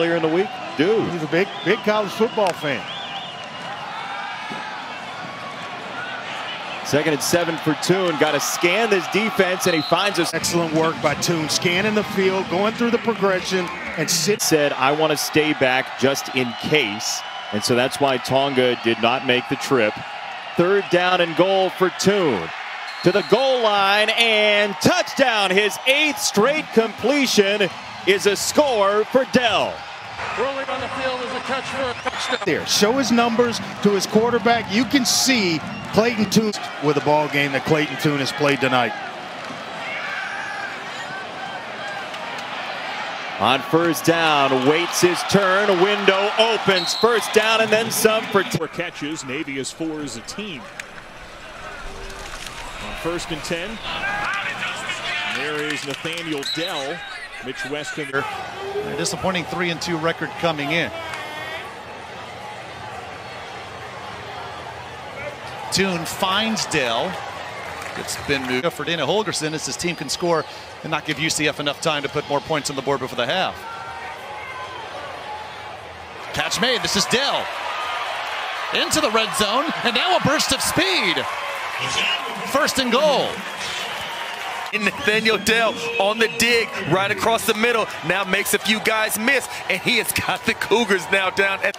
earlier in the week? Dude. He's a big college football fan. 2nd and 7 for Toon. Got to scan this defense, and he finds us. Excellent work by Toon, scanning the field, going through the progression, and said, I want to stay back just in case. And so that's why Tonga did not make the trip. 3rd down and goal for Toon. To the goal line, and touchdown. His 8th straight completion is a score for Dell. Rolling on the field is a touch for a touchdown. There, show his numbers to his quarterback. You can see Clayton Toon with a ball game that Clayton Toon has played tonight. On 1st down, waits his turn, window opens, 1st down and then some for 4 catches. Navy is 4 as a team. On 1st and 10, there is Nathaniel Dell. Mitch Weston. A disappointing 3-2 record coming in. Toon finds Dell. It's been moved for Dana Holgerson as his team can score and not give UCF enough time to put more points on the board before the half. Catch made. This is Dell. Into the red zone, and now a burst of speed. 1st and goal. Nathaniel Dell on the dig right across the middle. Now makes a few guys miss, and he has got the Cougars now down. And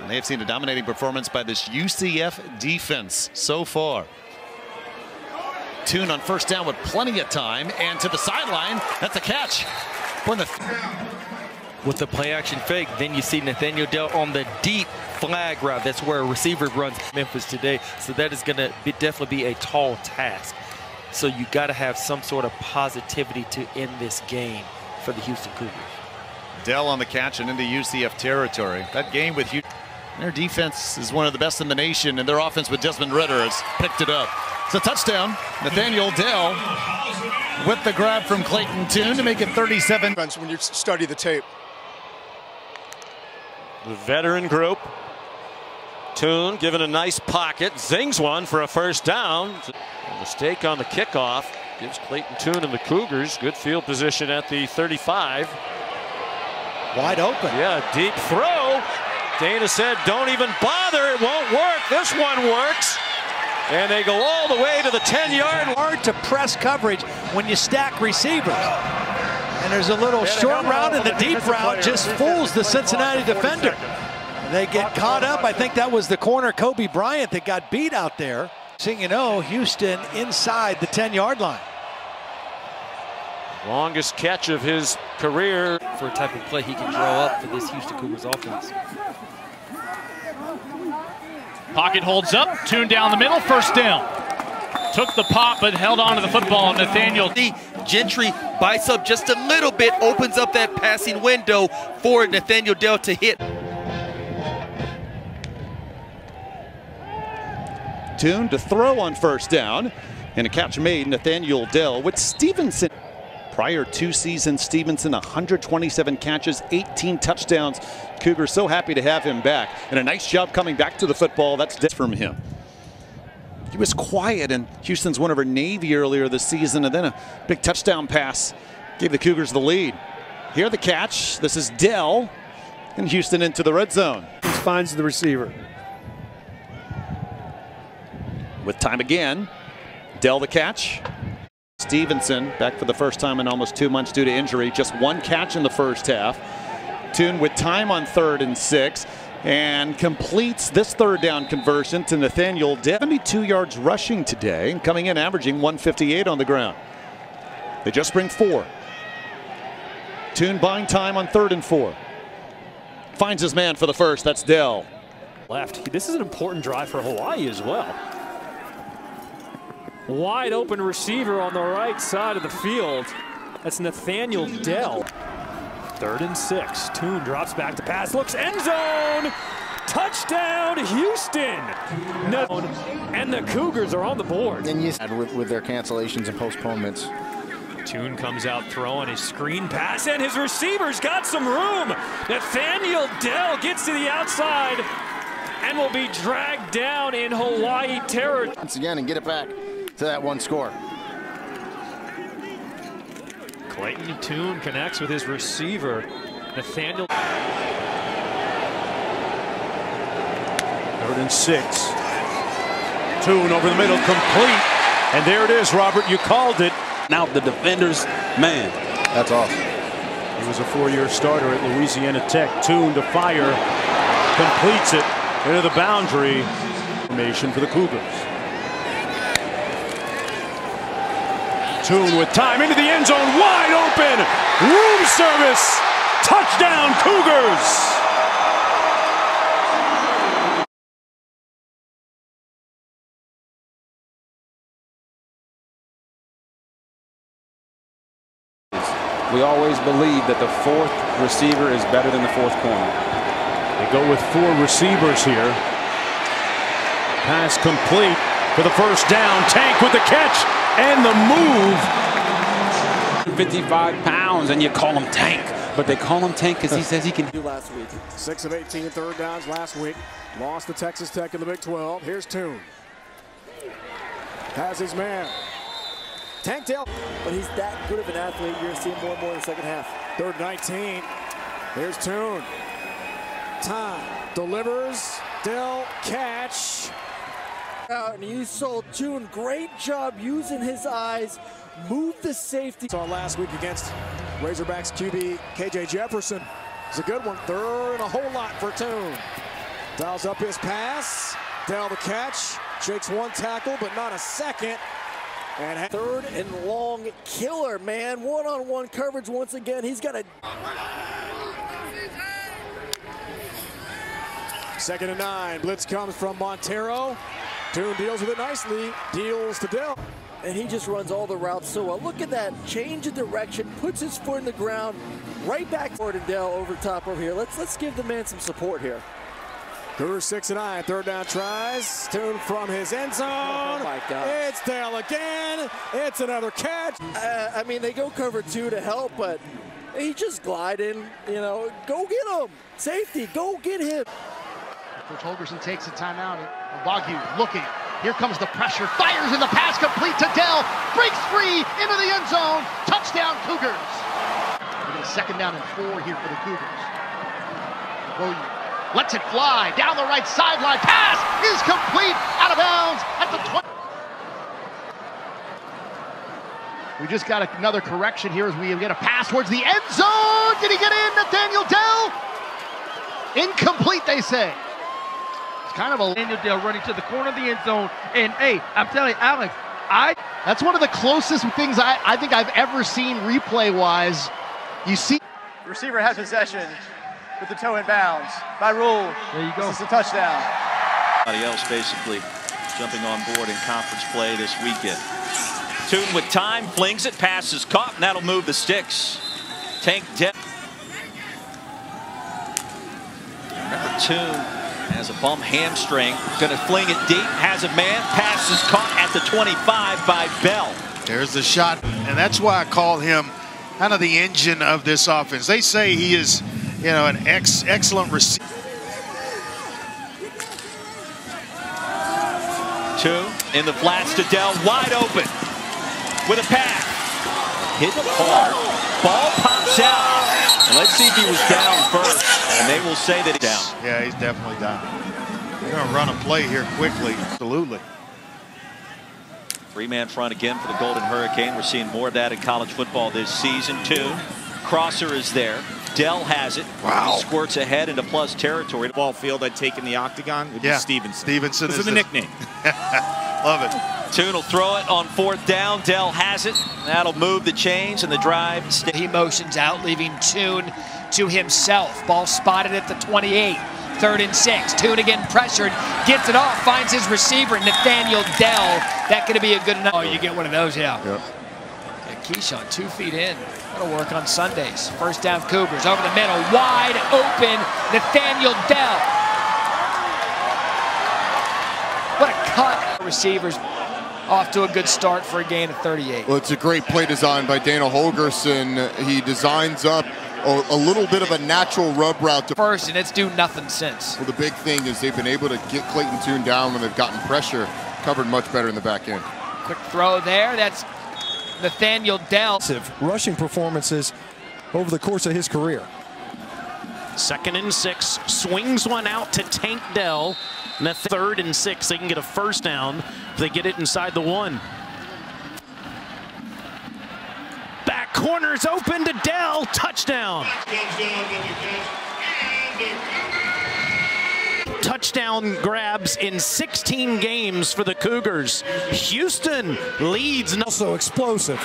they have seen a dominating performance by this UCF defense so far. Toon on 1st down with plenty of time, and to the sideline. That's a catch. With the play action fake, then you see Nathaniel Dell on the deep flag route. That's where a receiver runs Memphis today. So that is going to definitely be a tall task. So you got to have some sort of positivity to end this game for the Houston Cougars. Dell on the catch and into UCF territory. That game with Houston, their defense is one of the best in the nation, and their offense with Desmond Ritter has picked it up. It's a touchdown. Nathaniel Dell with the grab from Clayton Toon to make it 37. When you study the tape. The veteran group. Toon given a nice pocket, zings one for a 1st down. A mistake on the kickoff gives Clayton Toon and the Cougars good field position at the 35. Wide open. Yeah, deep throw. Dana said, don't even bother. It won't work. This one works. And they go all the way to the 10-yard line. Hard to press coverage when you stack receivers. And there's a little short route, and the deep route just fools the Cincinnati defender. They get caught up. I think that was the corner, Kobe Bryant, that got beat out there. You know, Houston inside the 10-yard line. Longest catch of his career. For a type of play he can draw up for this Houston Cougars offense. Pocket holds up. Toon down the middle. 1st down. Took the pop but held on to the football. Nathaniel. Gentry bites up just a little bit, opens up that passing window for Nathaniel Dell to hit. Toon to throw on 1st down, and a catch made. Nathaniel Dell with Stevenson. Prior 2 seasons, Stevenson 127 catches, 18 touchdowns. Cougars so happy to have him back, and a nice job coming back to the football. That's from him. He was quiet in Houston's win over Navy earlier this season, and then a big touchdown pass gave the Cougars the lead. Here the catch. This is Dell, and Houston into the red zone. He finds the receiver. With time again, Dell the catch. Stevenson back for the 1st time in almost 2 months due to injury. Just 1 catch in the 1st half. Toon with time on 3rd and 6 and completes this 3rd down conversion to Nathaniel Dell. 72 yards rushing today and coming in averaging 158 on the ground. They just bring 4. Toon buying time on 3rd and 4. Finds his man for the 1st. That's Dell. Left. This is an important drive for Hawaii as well. Wide open receiver on the right side of the field. That's Nathaniel Dell. 3rd and 6. Toon drops back to pass. Looks end zone. Touchdown Houston. And the Cougars are on the board. And with their cancellations and postponements. Toon comes out throwing his screen pass, and his receiver's got some room. Nathaniel Dell gets to the outside and will be dragged down in Hawaii territory. Once again, and get it back to that 1 score. Clayton Toon connects with his receiver. Nathaniel. 3rd and 6. Toon over the middle, complete. And there it is, Robert. You called it. Now the defender's man. That's awesome. He was a 4-year starter at Louisiana Tech. Toon to fire. Completes it into the boundary. Formation for the Cougars. Toon with time into the end zone. Wide open. Room service. Touchdown, Cougars. We always believe that the 4th receiver is better than the 4th corner. They go with 4 receivers here. Pass complete for the first down. Tank with the catch and the move. 55 pounds and you call him Tank. But they call him Tank because he says he can do last week. 6 of 18 third downs last week. Lost to Texas Tech in the Big 12. Here's Toon. Has his man. Tank Dell. But he's that good of an athlete. You're going to see him more and more in the second half. 3rd and 19. Here's Toon. Time. Delivers. Dell. Catch. And you saw Toon. Great job using his eyes. Move the safety. Saw last week against Razorbacks QB KJ Jefferson. It's a good one. 3rd and a whole lot for Toon. Dials up his pass. Dell the catch. Shakes 1 tackle, but not a second. And 3rd and long killer, man. One-on-one coverage once again. He's got a 2nd and 9. Blitz comes from Montero. Toon deals with it nicely. Deals to Dell. And he just runs all the routes so well. Look at that. Change of direction. Puts his foot in the ground. Right back for Dell over top over here. Let's give the man some support here. Cougars 6 and 9. 3rd down tries. Toon from his end zone. Oh my God. It's Dell again. It's another catch. I mean, they go cover 2 to help, but he just gliding. You know, go get him. Safety, go get him. Coach Holgerson takes a timeout. Wagyu looking. Here comes the pressure. Fires in the pass complete to Dell. Breaks free into the end zone. Touchdown, Cougars. We get a 2nd down and 4 here for the Cougars. Wagyu lets it fly down the right sideline. Pass is complete, out of bounds at the 20. We just got another correction here as we get a pass towards the end zone. Did he get in, Nathaniel Dell? Incomplete, they say. It's kind of a Nathaniel Dell running to the corner of the end zone. And hey, I'm telling you, Alex, that's one of the closest things I think I've ever seen replay-wise. You see, the receiver has possession with the toe in bounds. By rule, there you go. This is a touchdown. Everybody else basically jumping on board in conference play this weekend. Toon with time, flings it, pass is caught, and that'll move the sticks. Tank Dell. Remember, Toon has a bum hamstring, gonna fling it deep, has a man, pass is caught at the 25 by Bell. There's the shot, and that's why I call him kind of the engine of this offense. They say he is, you know, an excellent receiver. Toon in the flats to Dell, wide open with a pass. Hit hard, ball pops out. And let's see if he was down first, and they will say that he's down. Yeah, he's definitely down. They're going to run a play here quickly. Absolutely. 3-man front again for the Golden Hurricane. We're seeing more of that in college football this season. Toon, crosser is there. Dell has it. Wow. He squirts ahead into plus territory. Ball field I'd take in the octagon would be Stevenson. Stevenson is the nickname. Love it. Toon will throw it on 4th down. Dell has it. That'll move the chains and the drive. He motions out, leaving Toon to himself. Ball spotted at the 28. 3rd and 6. Toon again pressured. Gets it off. Finds his receiver, Nathaniel Dell. That could be a good enough. Oh, you get one of those, yeah. Yep. And Keyshawn 2 feet in. That'll work on Sundays. 1st down Cougars. Over the middle. Wide open. Nathaniel Dell. What a cut. Receivers off to a good start for a gain of 38. Well, it's a great play design by Dana Holgerson. He designs up a little bit of a natural rub route to first, and it's do nothing since. Well, the big thing is they've been able to get Clayton Toon down when they've gotten pressure, covered much better in the back end. Quick throw there. That's Nathaniel Dell. Rushing performances over the course of his career. 2nd and 6, swings one out to Tank Dell. And 3rd and 6, they can get a first down if they get it inside the 1. Back corner's open to Dell, touchdown. Touchdown grabs in 16 games for the Cougars. Houston leads. Also explosive.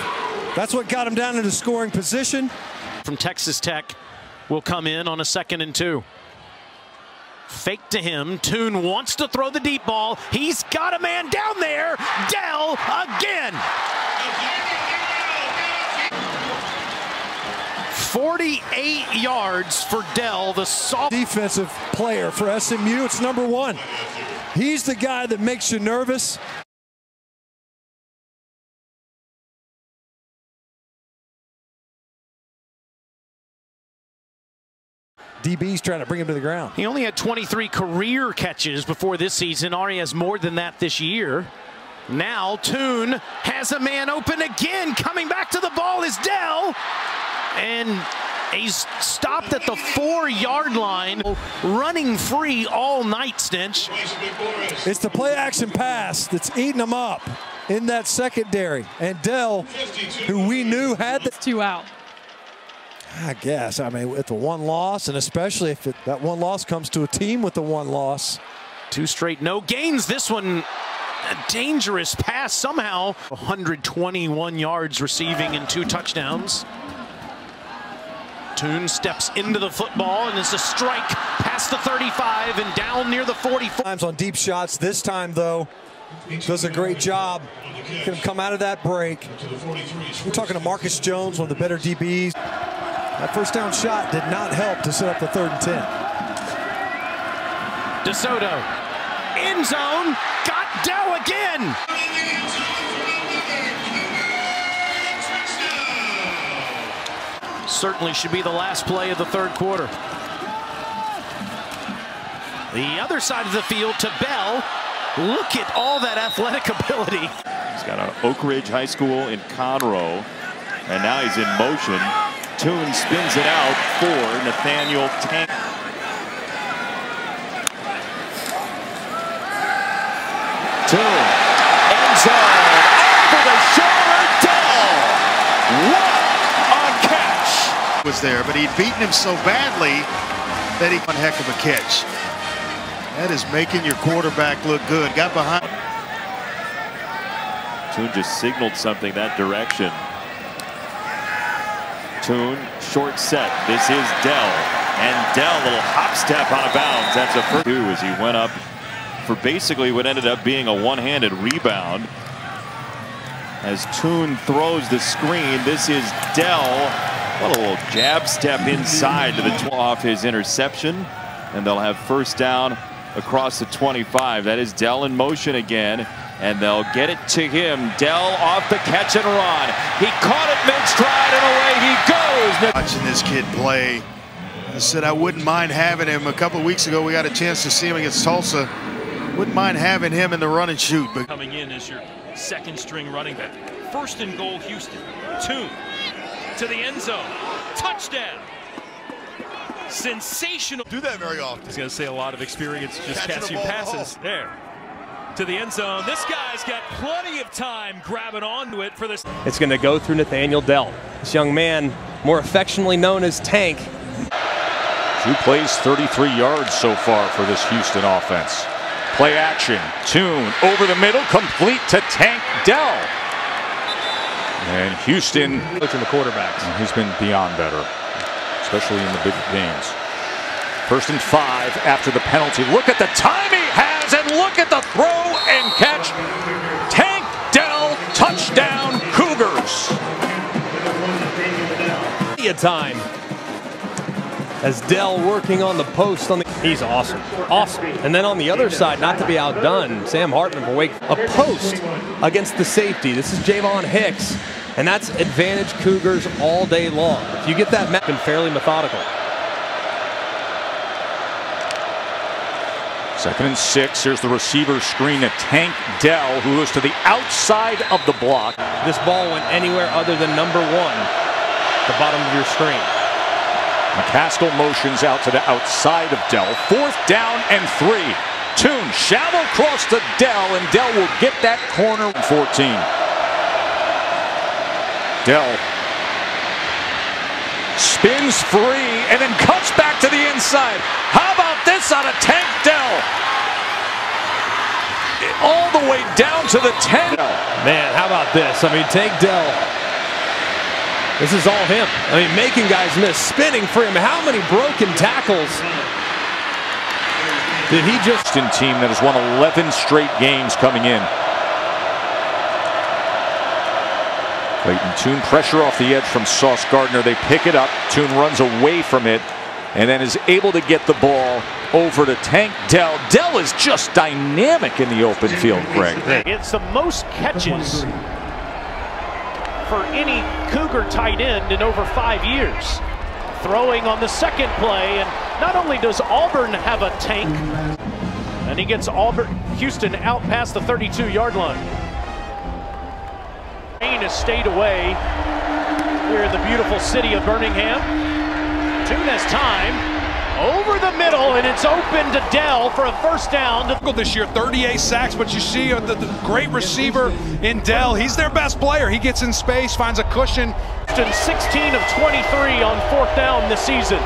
That's what got him down into scoring position. From Texas Tech will come in on a 2nd and 2. Fake to him. Toon wants to throw the deep ball. He's got a man down there. Dell again. 48 yards for Dell, the soft defensive player for SMU. It's number 1. He's the guy that makes you nervous. DB's trying to bring him to the ground. He only had 23 career catches before this season. Ari has more than that this year. Now Toon has a man open again. Coming back to the ball is Dell. And he's stopped at the 4-yard line, running free all night, Stench. It's the play-action pass that's eating them up in that secondary. And Dell, who we knew had the 2 out. I guess. I mean, with the 1 loss, and especially if that 1 loss comes to a team with the 1 loss. 2 straight no gains. This one, a dangerous pass somehow. 121 yards receiving and 2 touchdowns. Toon steps into the football, and it's a strike past the 35 and down near the 44. Times on deep shots. This time, though, does a great job. Can come out of that break. We're talking to Marcus Jones, one of the better DBs. That first down shot did not help to set up the 3rd and 10. DeSoto, end zone, got Dell again. Certainly should be the last play of the 3rd quarter. The other side of the field to Bell. Look at all that athletic ability. He's got an Oak Ridge High School in Conroe, and now he's in motion. Toon spins it out for Nathaniel Tank. Toon, end zone, over the shoulder, Dell. What a catch! Was there, but he'd beaten him so badly that he one heck of a catch. That is making your quarterback look good. Got behind. Toon just signaled something that direction. Toon, short set. This is Dell. And Dell, little hop step out of bounds. That's a first 2 as he went up for basically what ended up being a one-handed rebound. As Toon throws the screen, this is Dell. What a little jab step inside to the off his interception. And they'll have first down across the 25. That is Dell in motion again. And they'll get it to him. Dell off the catch and run. He caught it mid-stride and away he goes. Watching this kid play, I said I wouldn't mind having him. A couple of weeks ago we got a chance to see him against Tulsa. Wouldn't mind having him in the run and shoot. But coming in as your 2nd string running back. 1st and goal, Houston. Toon to the end zone. Touchdown. Sensational. Do that very often. He's going to say a lot of experience just catching passes. There. To the end zone. This guy's got plenty of time grabbing onto it for this. It's going to go through Nathaniel Dell. This young man, more affectionately known as Tank. 2 plays, 33 yards so far for this Houston offense. Play action. Toon over the middle, complete to Tank Dell. And Houston coaching the quarterbacks. He's been beyond better, especially in the big games. 1st and 5 after the penalty. Look at the time he has, and look at the throw and catch. Tank Dell, touchdown Cougars. Time as Dell working on the post on the. He's awesome, awesome. And then on the other side, not to be outdone, Sam Hartman for Wake, a post against the safety. This is Javon Hicks, and that's advantage Cougars all day long. If you get that, been fairly methodical. 2nd and 6. Here's the receiver screen at Tank Dell, who goes to the outside of the block. This ball went anywhere other than number 1, the bottom of your screen. McCaskill motions out to the outside of Dell. 4th down and 3. Toon shallow cross to Dell, and Dell will get that corner. 14. Dell spins free and then cuts back to the inside. How about this out of Tank Dell? All the way down to the 10. Man, how about this? I mean, Tank Dell. This is all him. I mean, making guys miss, spinning for him. How many broken tackles did he just... Team that has won 11 straight games coming in. Clayton Toon pressure off the edge from Sauce Gardner. They pick it up. Toon runs away from it and then is able to get the ball over to Tank Dell. Dell is just dynamic in the open field, Greg. It's the most catches for any Cougar tight end in over 5 years. Throwing on the second play, and not only does Auburn have a tank, and he gets Houston out past the 32-yard line. Rain has stayed away here in the beautiful city of Birmingham. Toon has time. Over the middle, and it's open to Dell for a first down. This year, 38 sacks, but you see the great receiver in Dell. He's their best player. He gets in space, finds a cushion. 16 of 23 on 4th down this season.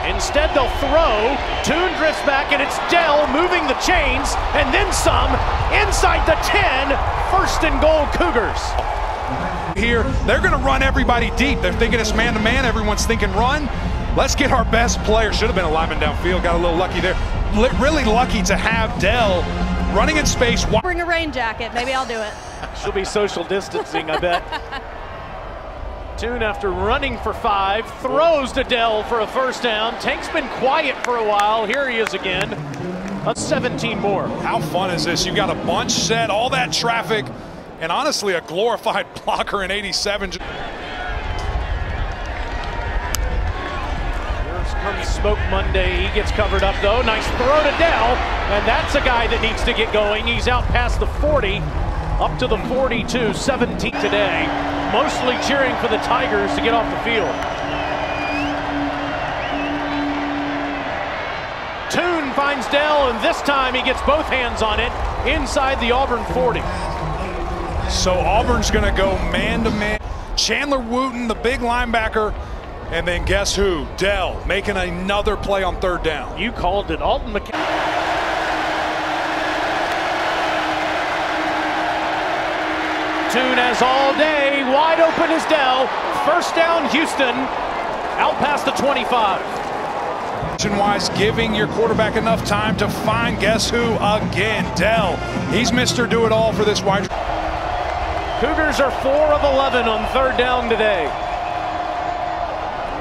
Instead, they'll throw. Toon drifts back, and it's Dell moving the chains, and then some inside the 10. 1st and goal, Cougars. Here, they're going to run everybody deep. They're thinking it's man-to-man. Everyone's thinking run. Let's get our best player. Should have been a lineman downfield. Got a little lucky there. Really lucky to have Dell running in space. Bring a rain jacket. Maybe I'll do it. She'll be social distancing, I bet. Toon, after running for 5, throws to Dell for a first down. Tank's been quiet for a while. Here he is again. That's 17 more. How fun is this? You got a bunch set, all that traffic, and honestly a glorified blocker in 87. Comes Smoke Monday. He gets covered up though. Nice throw to Dell, and that's a guy that needs to get going. He's out past the 40, up to the 42. 17 today. Mostly cheering for the Tigers to get off the field. Toon finds Dell, and this time he gets both hands on it inside the Auburn 40. So Auburn's going to go man-to-man. Chandler Wooten, the big linebacker. And then guess who? Dell making another play on 3rd down. You called it. Alton McCann. Toon has all day. Wide open is Dell. 1st down, Houston. Out past the 25. Wise, giving your quarterback enough time to find guess who again? Dell. He's Mr. Do-It-All for this wide. Cougars are 4 of 11 on 3rd down today.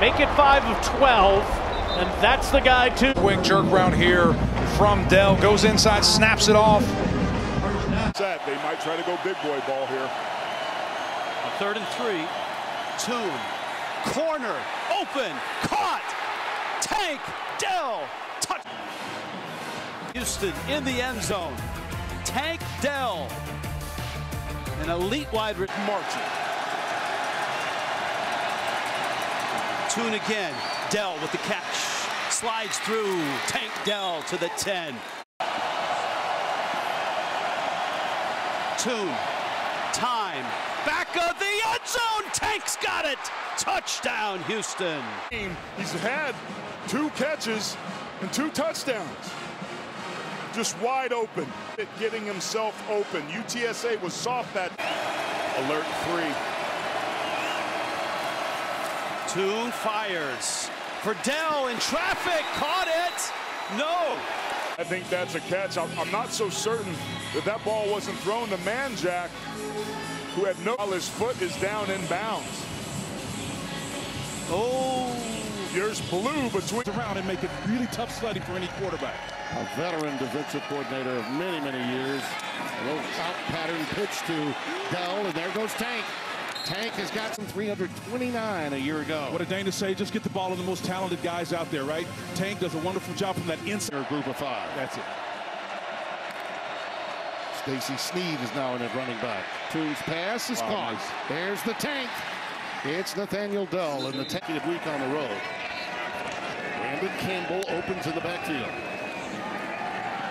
Make it 5 of 12, and that's the guy too. Quick jerk round here from Dell, goes inside, snaps it off. They might try to go big boy ball here. On 3rd and 3, Toon, corner, open, caught, Tank Dell, touch. Houston in the end zone. Tank Dell, an elite wide margin. Toon again, Dell with the catch, slides through, Tank Dell to the 10. Toon, time, back of the end zone, Tank's got it, touchdown Houston. He's had 2 catches and 2 touchdowns. Just wide open, getting himself open. UTSA was soft that. Alert 3. Toon fires for Dell in traffic, caught it, no. I think that's a catch. I'm not so certain that that ball wasn't thrown to Manjack, who had no, his foot is down in bounds. Oh. There's blue between. Around and make it really tough sledding for any quarterback. A veteran defensive coordinator of many, many years. A little out pattern pitch to Dell, and there goes Tank. Tank has got some 329 a year ago. What did Dana say? Just get the ball to the most talented guys out there, right? Tank does a wonderful job from that inside group of 5. That's it. Stacy Sneed is now in at running back. Toon's pass is caught. Nice. There's the Tank. It's Nathaniel Dell in the 10th week on the road. Brandon Campbell opens in the backfield.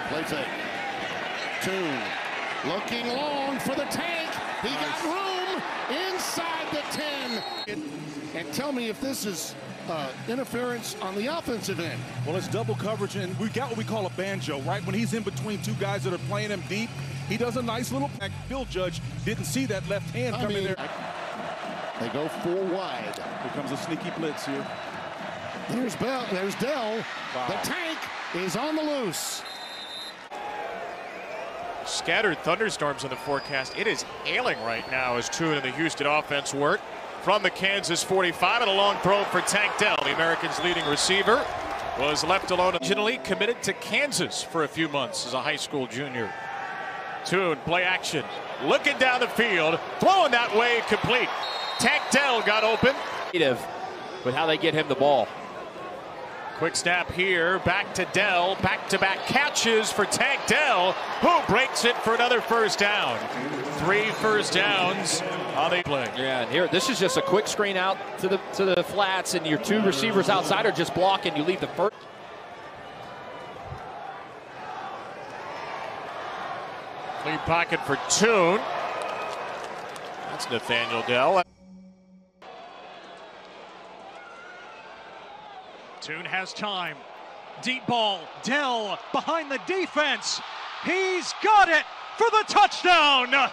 Plays it. Toon looking long for the Tank. He got room inside the 10. And tell me if this is interference on the offensive end. Well, it's double coverage, and we got what we call a banjo, right? When he's in between two guys that are playing him deep, he does a nice little back. Bill Judge didn't see that left hand coming there. They go 4 wide. Here comes a sneaky blitz here. There's Dell. Wow. The Tank is on the loose. Scattered thunderstorms in the forecast. It is hailing right now as Toon and the Houston offense work. From the Kansas 45 and a long throw for Tank Dell, the Americans' leading receiver, was left alone. Originally committed to Kansas for a few months as a high school junior. Toon, play action, looking down the field, throwing that way, complete. Tank Dell got open. With how they get him the ball. Quick snap here, back to Dell, back-to-back catches for Tank Dell, who breaks it for another first down. 3 first downs on the play. Yeah, and here, this is just a quick screen out to the flats, and your 2 receivers outside are just blocking. You leave the first. Clean pocket for Toon. That's Nathaniel Dell. Toon has time. Deep ball. Dell behind the defense. He's got it for the touchdown.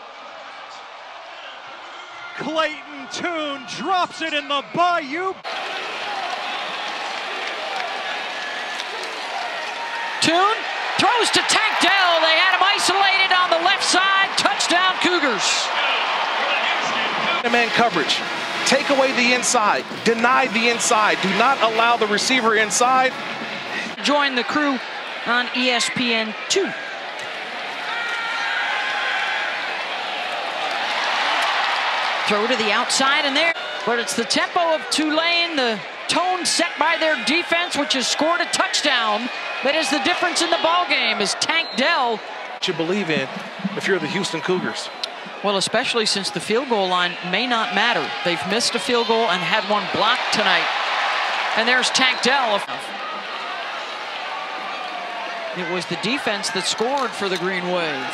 Clayton Toon drops it in the bayou. Toon throws to Tank Dell. They had him isolated on the left side. Touchdown Cougars. Man coverage. Take away the inside. Deny the inside. Do not allow the receiver inside. Join the crew on ESPN2. Throw to the outside and there. But it's the tempo of Tulane, the tone set by their defense, which has scored a touchdown. That is the difference in the ball game. Is Tank Dell. What you believe in if you're the Houston Cougars. Well, especially since the field goal line may not matter. They've missed a field goal and had one blocked tonight. And there's Tank Dell. It was the defense that scored for the Green Wave.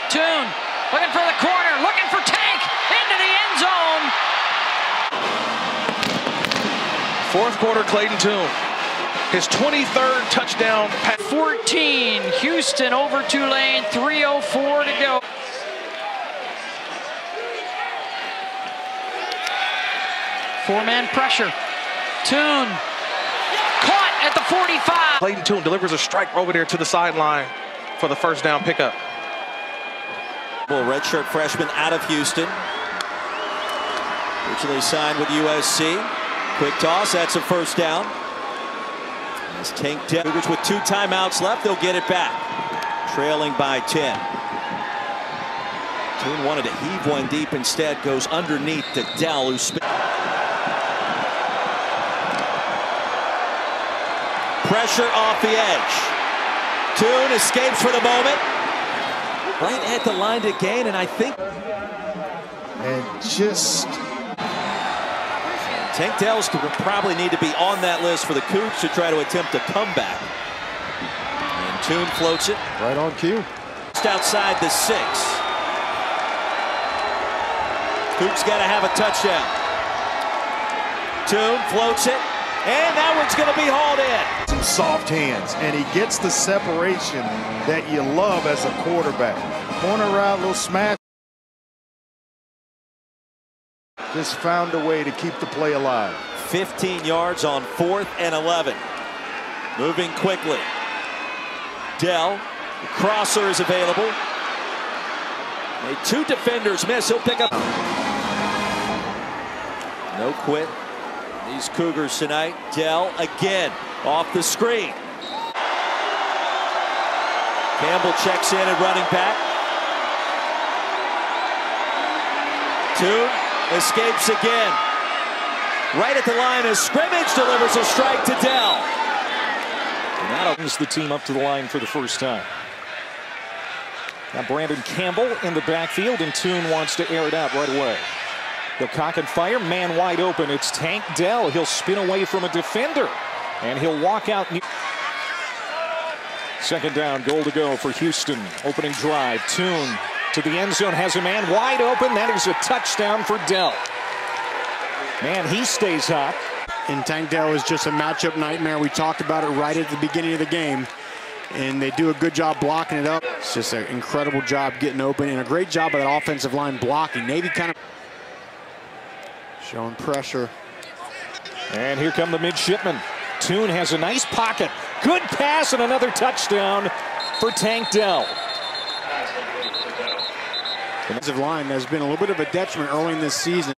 Toon looking for the corner, looking for Tank into the end zone. 4th quarter, Clayton Toon. His 23rd touchdown. 14, Houston over Tulane, 3:04 to go. Four-man pressure. Toon caught at the 45. Clayton Toon delivers a strike over there to the sideline for the first down pickup. Redshirt freshman out of Houston. Originally signed with USC. Quick toss, that's a first down. As Tank Dell with 2 timeouts left, they'll get it back. Trailing by 10. Toon wanted to heave one deep, instead goes underneath to Dell, who spins. Pressure off the edge. Toon escapes for the moment. Right at the line to gain, and I think. And just. Tank Dell's would probably need to be on that list for the Cougs to try to attempt a comeback. And Toon floats it. Right on cue. Just outside the 6. Cougs got to have a touchdown. Toon floats it. And that one's going to be hauled in. Some soft hands, and he gets the separation that you love as a quarterback. Corner route, little smash. Just found a way to keep the play alive. 15 yards on 4th and 11. Moving quickly. Dell, the crosser is available. Made 2 defenders miss. He'll pick up. No quit. These Cougars tonight. Dell again off the screen. Campbell checks in at running back. Toon escapes again. Right at the line of scrimmage, delivers a strike to Dell. And that opens the team up to the line for the first time. Now Brandon Campbell in the backfield, and Toon wants to air it out right away. He'll cock and fire, man wide open. It's Tank Dell. He'll spin away from a defender, and he'll walk out. Second down, goal to go for Houston. Opening drive, Tune to the end zone, has a man wide open. That is a touchdown for Dell. Man, he stays hot. And Tank Dell is just a matchup nightmare. We talked about it right at the beginning of the game. And they do a good job blocking it up. It's just an incredible job getting open and a great job by that offensive line blocking. Navy kind of showing pressure. And here come the midshipmen. Tune has a nice pocket. Good pass and another touchdown for Tank Dell. The offensive line has been a little bit of a detriment early in this season.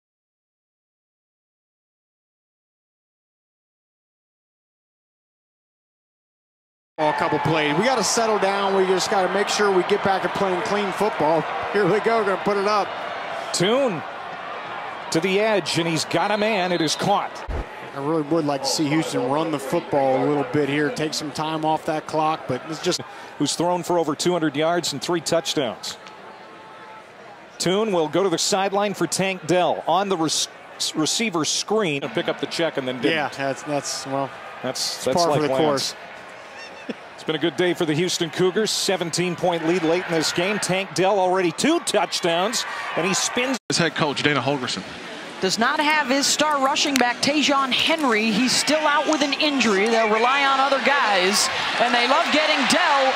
A couple plays. We got to settle down. We just got to make sure we get back to playing clean football. Here we go. Going to put it up. Tune to the edge, and he's got a man. It is caught. I really would like to see Houston run the football a little bit here, take some time off that clock, but it's just... Who's thrown for over 200 yards and 3 touchdowns. Tune will go to the sideline for Tank Dell on the receiver screen and pick up the check and then didn't. Yeah, that's par like for the course. It's been a good day for the Houston Cougars. 17-point lead late in this game. Tank Dell already 2 touchdowns, and he spins. His head coach, Dana Holgerson. Does not have his star rushing back, Tajon Henry. He's still out with an injury. They'll rely on other guys, and they love getting Dell.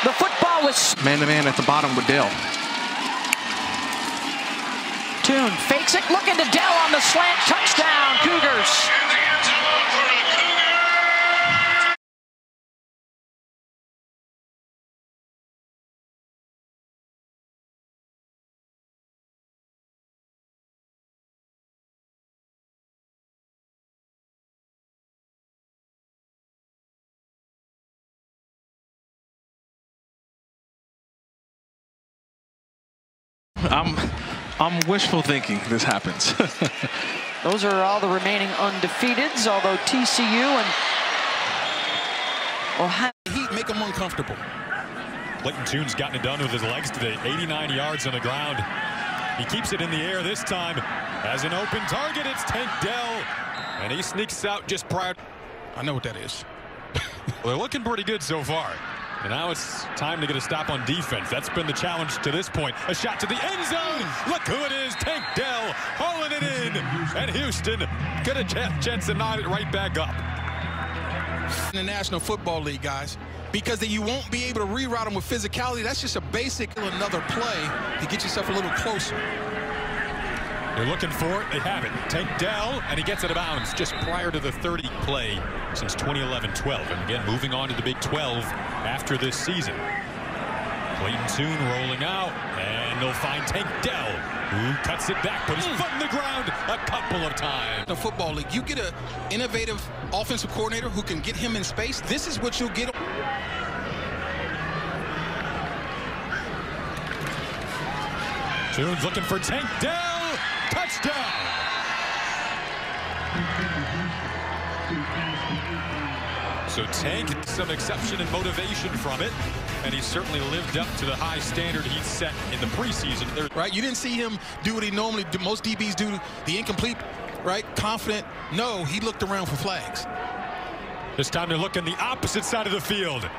The football was man-to-man at the bottom with Dell. Tune fakes it, looking to Dell on the slant. Touchdown, Cougars. I'm wishful thinking this happens. Those are all the remaining undefeateds, although TCU and Ohio. Heat make them uncomfortable. Clayton Tune's gotten it done with his legs today. 89 yards on the ground. He keeps it in the air this time. As an open target, it's Tank Dell. And he sneaks out just prior. I know what that is. Well, they're looking pretty good so far. And now it's time to get a stop on defense. That's been the challenge to this point. A shot to the end zone. Look who it is. Tank Dell hauling it in. And Houston get a chance to knot it right back up. In the National Football League, guys, because you won't be able to reroute them with physicality. That's just a basic another play to get yourself a little closer. They're looking for it. They have it. Tank Dell, and he gets it out of bounds just prior to the 30 play since 2011-12. And again, moving on to the Big 12 after this season. Clayton Tune rolling out, and they'll find Tank Dell, who cuts it back, put his foot in the ground a couple of times. In the Football League, you get an innovative offensive coordinator who can get him in space. This is what you'll get. Tune's looking for Tank Dell. Touchdown! So Tank, some exception and motivation from it, and he certainly lived up to the high standard he'd set in the preseason. Right, you didn't see him do what he normally do. Most DBs do, the incomplete, right, confident. No, he looked around for flags. This time to look on the opposite side of the field.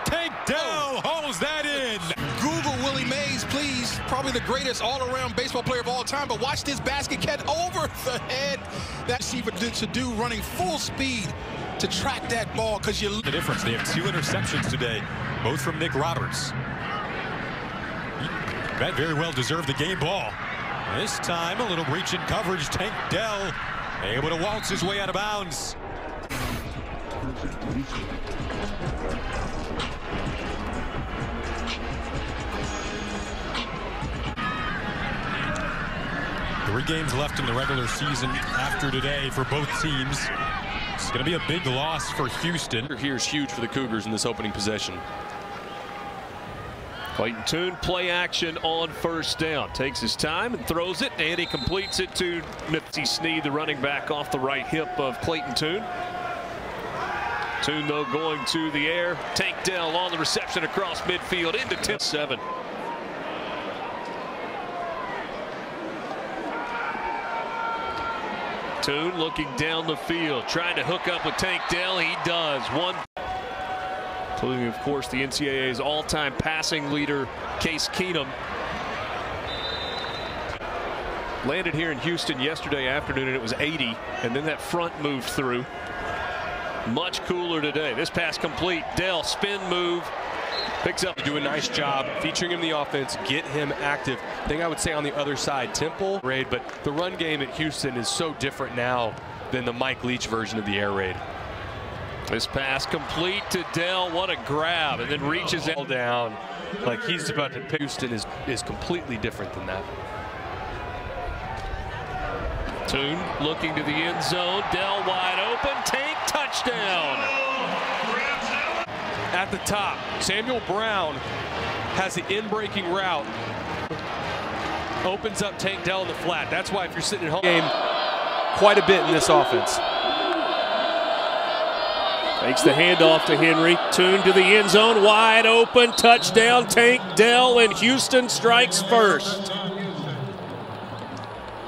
Tank Dell hauls that in. Google Willie Mays, please. Probably the greatest all-around baseball player of all time. But watch this basket catch over the head. That receiver should do, running full speed to track that ball. Because you the difference. They have 2 interceptions today, both from Nick Roberts. That very well deserved the game ball. This time, a little reach in coverage. Tank Dell able to waltz his way out of bounds. Three games left in the regular season after today for both teams. It's going to be a big loss for Houston. Here's huge for the Cougars in this opening possession. Clayton Tune, play action on first down. Takes his time and throws it, and he completes it to Nipsey Sneed, the running back, off the right hip of Clayton Tune. Tune, though, going to the air. Tank Dell on the reception across midfield into 10-7. Toon looking down the field, trying to hook up with Tank Dell. He does. One. Including, of course, the NCAA's all-time passing leader, Case Keenum. Landed here in Houston yesterday afternoon, and it was 80, and then that front moved through. Much cooler today. This pass complete. Dell, spin move. Picks up. Do a nice job featuring him in the offense, get him active. Thing I would say on the other side, Temple raid, but the run game at Houston is so different now than the Mike Leach version of the air raid. This pass complete to Dell. What a grab, and then reaches all down like he's about to pick. Houston is completely different than that. Toon looking to the end zone. Dell wide open. Tank touchdown. At the top, Samuel Brown has the in-breaking route. Opens up Tank Dell in the flat. That's why if you're sitting at home, game quite a bit in this offense. Takes the handoff to Henry. Toon to the end zone. Wide open. Touchdown. Tank Dell, and Houston strikes first.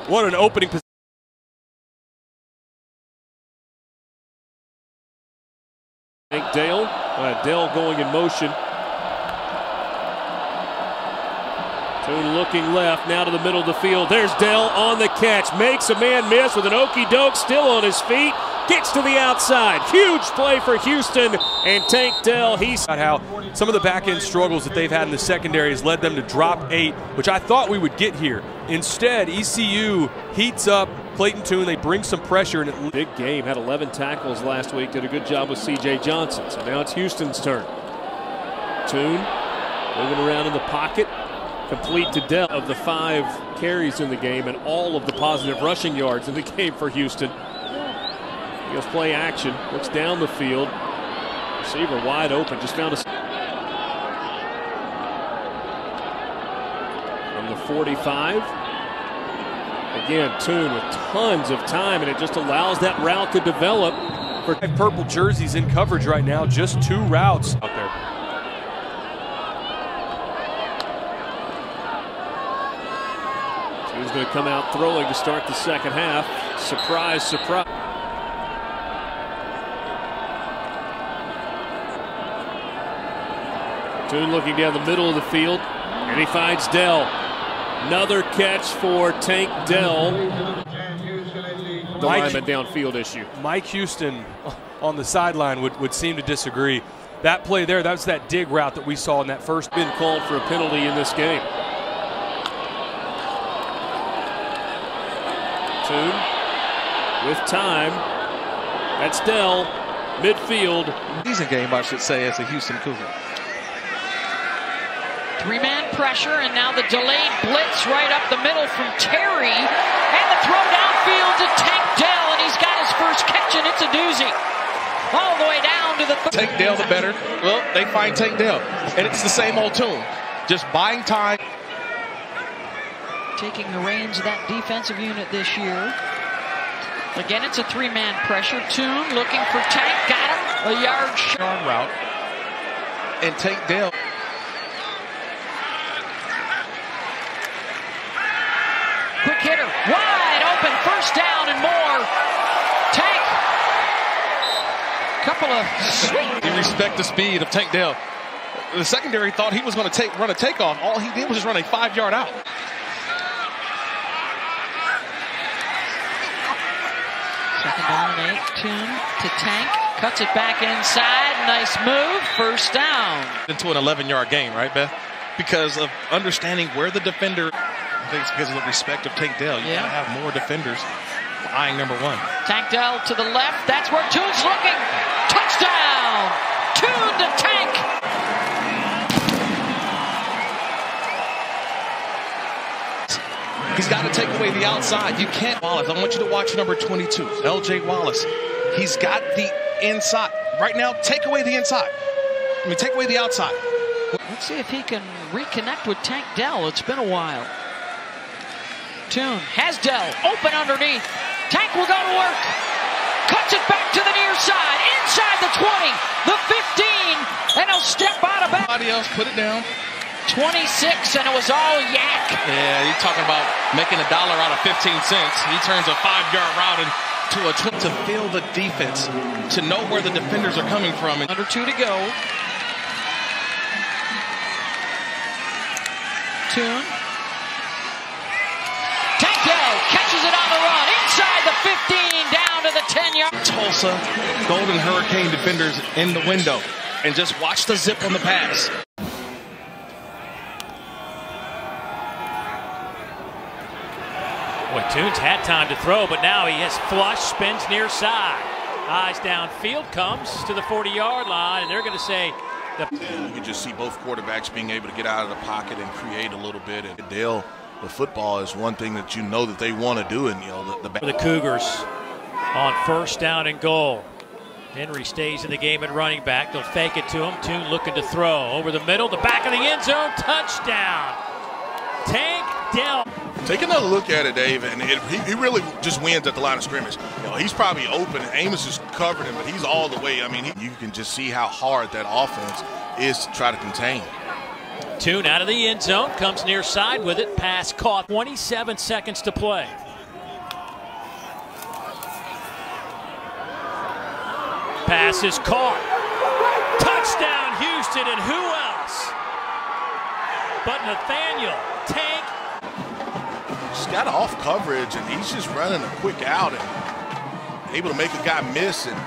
What an opening position. Tank Dell. Dell going in motion. Toon looking left, now to the middle of the field. There's Dell on the catch. Makes a man miss with an okey-doke, still on his feet. Gets to the outside. Huge play for Houston, and Tank Dell, he's... How some of the back-end struggles that they've had in the secondary has led them to drop 8, which I thought we would get here. Instead, ECU heats up Clayton Toon. They bring some pressure. And big game, had 11 tackles last week. Did a good job with C.J. Johnson. So now it's Houston's turn. Toon moving around in the pocket. Complete to Dell of the 5 carries in the game and all of the positive rushing yards in the game for Houston. He goes play action, looks down the field. Receiver wide open, just found a... From the 45. Again, Toon with tons of time, and it just allows that route to develop. For purple jerseys in coverage right now, just 2 routes out there. Toon's going to come out throwing to start the second half. Surprise, surprise. Toon looking down the middle of the field, and he finds Dell. Another catch for Tank Dell. The lineman downfield issue. Mike Houston on the sideline would seem to disagree. That play there, that's that dig route that we saw in that first. Been called for a penalty in this game. Toon with time. That's Dell, midfield. Season game, I should say, as a Houston Cougar. 3-man pressure, and now the delayed blitz right up the middle from Terry. And the throw downfield to Tank Dell, and he's got his first catch, and it's a doozy. All the way down to the... Tank Dell the better. Well, they find Tank Dell, and it's the same old tune. Just buying time. Taking the reins of that defensive unit this year. Again, it's a 3-man pressure. Toon looking for Tank, got him. A yard short route. And Tank Dell. Quick hitter, wide open, first down and more. Tank. Couple of sweet. You respect the speed of Tank Dell. The secondary thought he was going to run a takeoff. All he did was just run a 5-yard out. Second down and 8. Toon to Tank. Cuts it back inside. Nice move. First down. Into an 11-yard game, right, Beth? Because of understanding where the defender... I think it's because of the respect of Tank Dell. You gotta have more defenders eyeing number 1. Tank Dell to the left. That's where Toon's looking. Touchdown! Toon to Tank. He's got to take away the outside. You can't. Wallace, I want you to watch number 22, L.J. Wallace. He's got the inside. Right now, take away the inside. I mean, take away the outside. Let's see if he can reconnect with Tank Dell. It's been a while. Toon has Dell open underneath. Tank will go to work. Cuts it back to the near side. Inside the 20, the 15, and he'll step out of bounds. Somebody else put it down. 26, and it was all yak. Yeah, you're talking about making $1 out of 15 cents. He turns a 5-yard route and to attempt to feel the defense, to know where the defenders are coming from. Under 2 to go. Tune. Tank Dell catches it on the run. Inside the 15, down to the 10-yard. Tulsa Golden Hurricane defenders in the window. And just watch the zip on the pass. Boy, Tunes had time to throw, but now he has flush, spins near side. Eyes downfield, comes to the 40-yard line, and they're going to say you can just see both quarterbacks being able to get out of the pocket and create a little bit. And Dell, the football is one thing that you know that they want to do, and the Cougars on 1st down and goal. Henry stays in the game at running back. They'll fake it to him. Tune looking to throw over the middle, the back of the end zone, touchdown. Tank Dell. Take another look at it, Dave, and he really just wins at the line of scrimmage. He's probably open, and Amos is covering him, but he's all the way. I mean, you can just see how hard that offense is to try to contain. Tune out of the end zone, comes near side with it. Pass caught. 27 seconds to play. Pass is caught. Touchdown, Houston, and who else but Nathaniel Tank. He's got off coverage, and he's just running a quick out and able to make a guy miss. And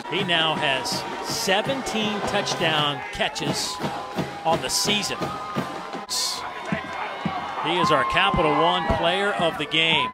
he now has 17 touchdown catches on the season. He is our Capital One player of the game.